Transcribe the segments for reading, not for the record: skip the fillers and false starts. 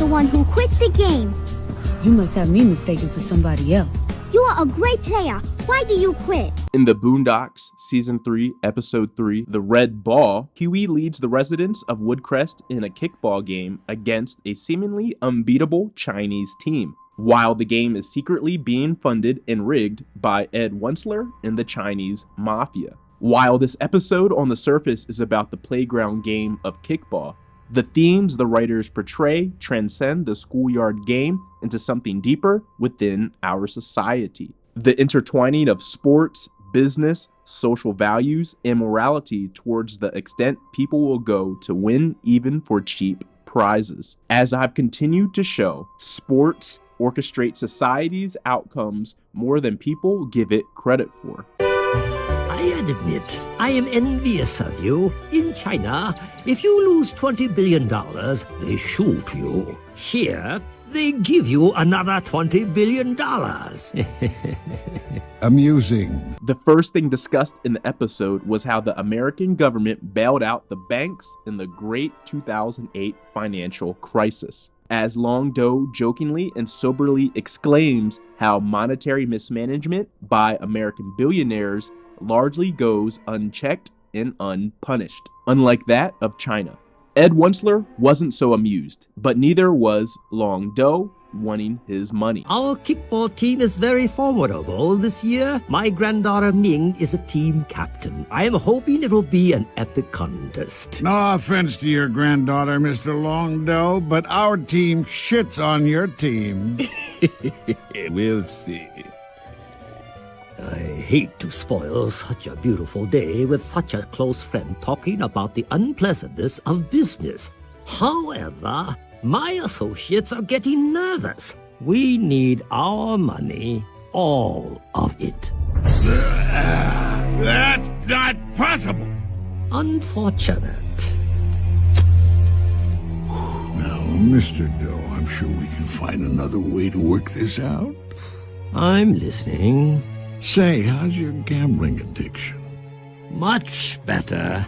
the one who quit the game. You must have me mistaken for somebody else. You are a great player. Why do you quit? In the Boondocks, Season 3, Episode 3, The Red Ball, Huey leads the residents of WoodCrest in a kickball game against a seemingly unbeatable Chinese team, while the game is secretly being funded and rigged by Ed Wuncler and the Chinese mafia. While this episode on the surface is about the playground game of kickball, the themes the writers portray transcend the schoolyard game into something deeper within our society. The intertwining of sports, business, social values, and morality towards the extent people will go to win even for cheap prizes. As I've continued to show, sports orchestrate society's outcomes more than people give it credit for. I admit, I am envious of you. In China, if you lose $20 billion, they shoot you. Here, they give you another $20 billion. Amusing. The first thing discussed in the episode was how the American government bailed out the banks in the great 2008 financial crisis. As Long Do jokingly and soberly exclaims how monetary mismanagement by American billionaires largely goes unchecked and unpunished, unlike that of China. Ed Wuncler wasn't so amused, but neither was Long Do, wanting his money. Our kickball team is very formidable this year. My granddaughter Ming is a team captain. I am hoping it will be an epic contest. No offense to your granddaughter, Mr. Longdo, but our team shits on your team. We'll see. I hate to spoil such a beautiful day with such a close friend talking about the unpleasantness of business. However, my associates are getting nervous. We need our money, all of it. That's not possible. Unfortunate. Now, Mr. Doe, I'm sure we can find another way to work this out. I'm listening. Say, how's your gambling addiction? Much better.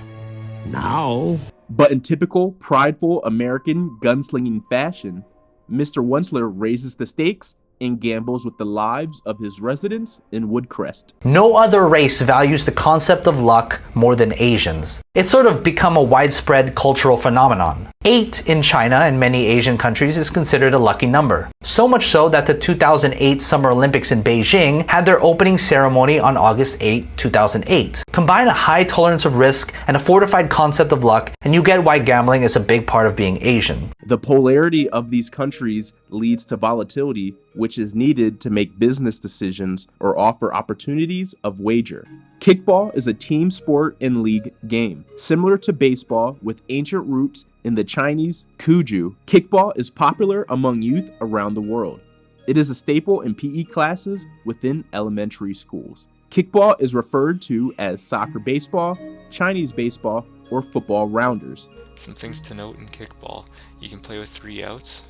Now. But in typical prideful American gunslinging fashion, Mr. Wuncler raises the stakes and gambles with the lives of his residents in WoodCrest. No other race values the concept of luck more than Asians. It's sort of become a widespread cultural phenomenon. 8 in China and many Asian countries is considered a lucky number. So much so that the 2008 Summer Olympics in Beijing had their opening ceremony on August 8, 2008. Combine a high tolerance of risk and a fortified concept of luck, and you get why gambling is a big part of being Asian. The polarity of these countries leads to volatility, which is needed to make business decisions or offer opportunities of wager. Kickball is a team sport and league game. Similar to baseball with ancient roots in the Chinese Kuju, kickball is popular among youth around the world. It is a staple in PE classes within elementary schools. Kickball is referred to as soccer baseball, Chinese baseball, or football rounders. Some things to note in kickball: you can play with 3 outs,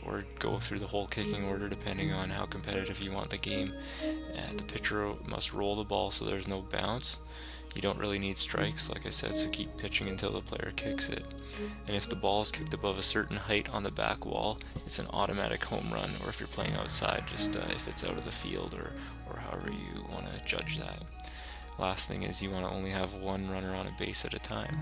or go through the whole kicking order depending on how competitive you want the game. The pitcher must roll the ball so there's no bounce. You don't really need strikes, like I said, so keep pitching until the player kicks it. And if the ball is kicked above a certain height on the back wall, it's an automatic home run, or if you're playing outside, just if it's out of the field, or however you want to judge that. Last thing is you want to only have one runner on a base at a time.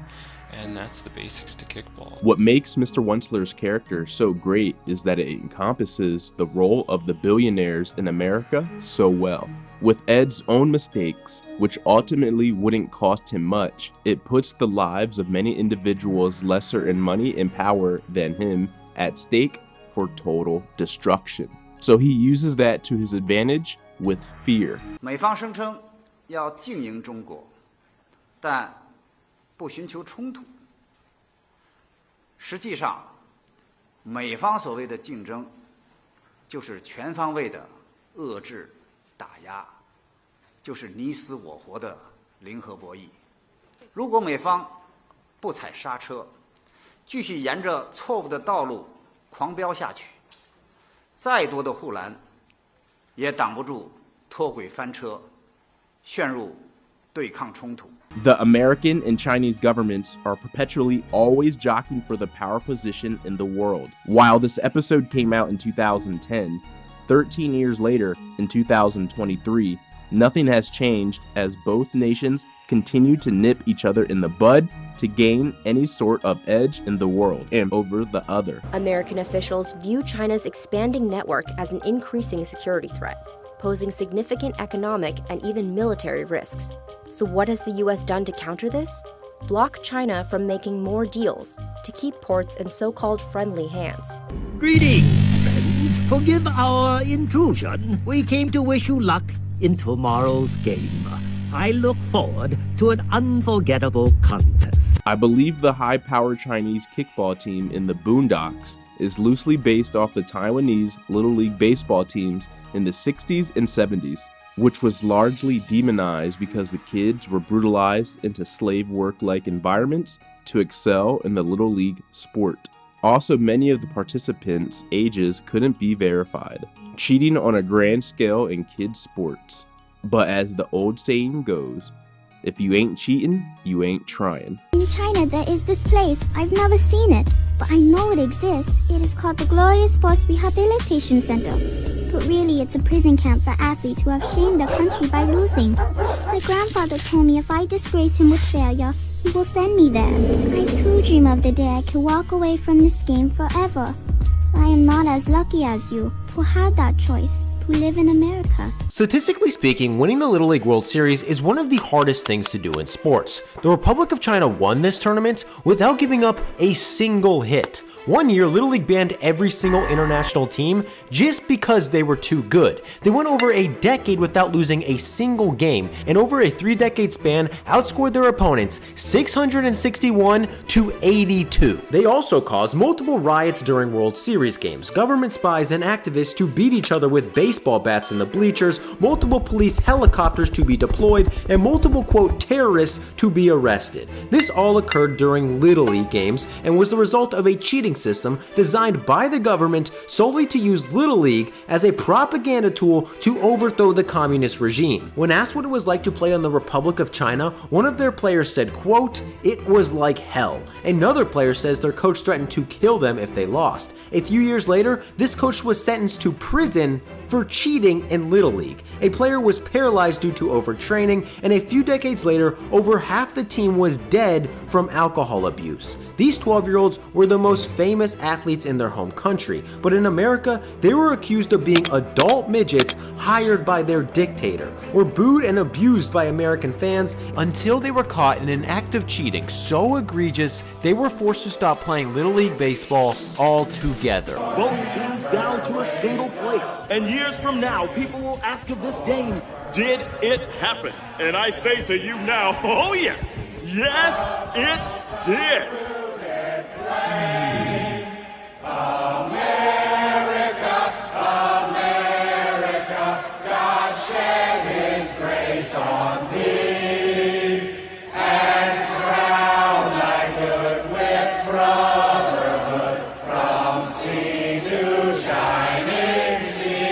And that's the basics to kickball. What makes Mr. Wuncler's character so great is that it encompasses the role of the billionaires in America so well. With Ed's own mistakes, which ultimately wouldn't cost him much, it puts the lives of many individuals lesser in money and power than him at stake for total destruction. So he uses that to his advantage with fear. 美方声称要经营中国，但不寻求冲突。实际上，美方所谓的竞争，就是全方位的遏制、打压，就是你死我活的零和博弈。如果美方不踩刹车，继续沿着错误的道路狂飙下去，再多的护栏也挡不住脱轨翻车，陷入对抗冲突。 The American and Chinese governments are perpetually always jockeying for the power position in the world. While this episode came out in 2010, 13 years later, in 2023, nothing has changed as both nations continue to nip each other in the bud to gain any sort of edge in the world and over the other. American officials view China's expanding network as an increasing security threat, posing significant economic and even military risks. So what has the US done to counter this? Block China from making more deals to keep ports in so-called friendly hands. Greetings, friends. Forgive our intrusion. We came to wish you luck in tomorrow's game. I look forward to an unforgettable contest. I believe the high-powered Chinese kickball team in the Boondocks is loosely based off the Taiwanese Little League baseball teams in the 60s and 70s, which was largely demonized because the kids were brutalized into slave work-like environments to excel in the Little League sport. Also, many of the participants' ages couldn't be verified, cheating on a grand scale in kids' sports. But as the old saying goes, if you ain't cheating, you ain't trying. In China, there is this place. I've never seen it, but I know it exists. It is called the Glorious Sports Rehabilitation Center. But really, it's a prison camp for athletes who have shamed their country by losing. My grandfather told me if I disgrace him with failure, he will send me there. I too dream of the day I can walk away from this game forever. I am not as lucky as you, who had that choice. To live in America. Statistically speaking, winning the Little League World Series is one of the hardest things to do in sports. The Republic of China won this tournament without giving up a single hit. One year, Little League banned every single international team just because they were too good. They went over a decade without losing a single game, and over a 3-decade span, outscored their opponents 661 to 82. They also caused multiple riots during World Series games, government spies and activists to beat each other with baseball bats in the bleachers, multiple police helicopters to be deployed, and multiple, quote, terrorists to be arrested. This all occurred during Little League games and was the result of a cheating system designed by the government solely to use Little League as a propaganda tool to overthrow the communist regime. When asked what it was like to play on the Republic of China, one of their players said, quote, "It was like hell." Another player says their coach threatened to kill them if they lost. A few years later, this coach was sentenced to prison for cheating in Little League. A player was paralyzed due to overtraining, and a few decades later, over half the team was dead from alcohol abuse. These 12-year-olds were the most famous athletes in their home country, but in America, they were accused of being adult midgets hired by their dictator, were booed and abused by American fans until they were caught in an act of cheating so egregious they were forced to stop playing Little League baseball altogether. Both teams down to a single plate, and years from now, people will ask of this game, did it happen? And I say to you now, oh yes, yes it did. America, America, God shed His grace on thee, and crown thy good with brotherhood from sea to shining sea.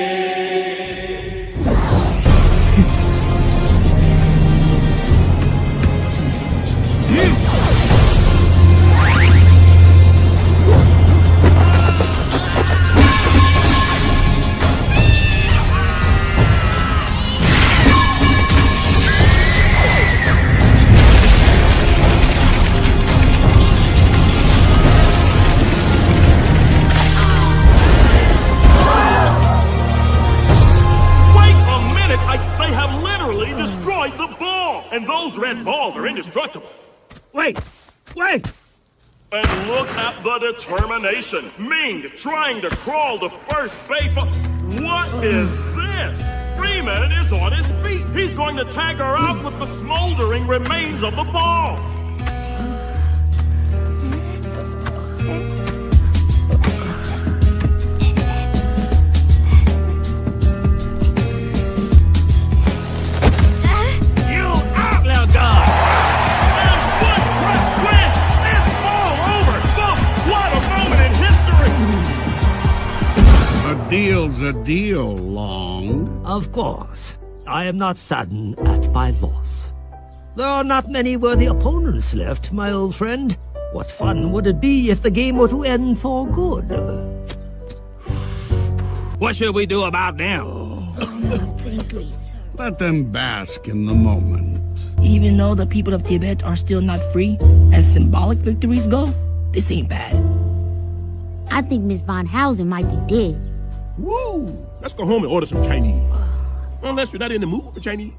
And those red balls are indestructible. Wait! And look at the determination. Ming trying to crawl to first base. What is this? Freeman is on his feet. He's going to tag her out with the smoldering remains of the ball. Deal's a deal, Long. Of course. I am not saddened at my loss. There are not many worthy opponents left, my old friend. What fun would it be if the game were to end for good? What should we do about them? Let them bask in the moment. Even though the people of Tibet are still not free, as symbolic victories go, this ain't bad. I think Miss Von Hausen might be dead. Woo! Let's go home and order some Chinese. Unless you're not in the mood for Chinese.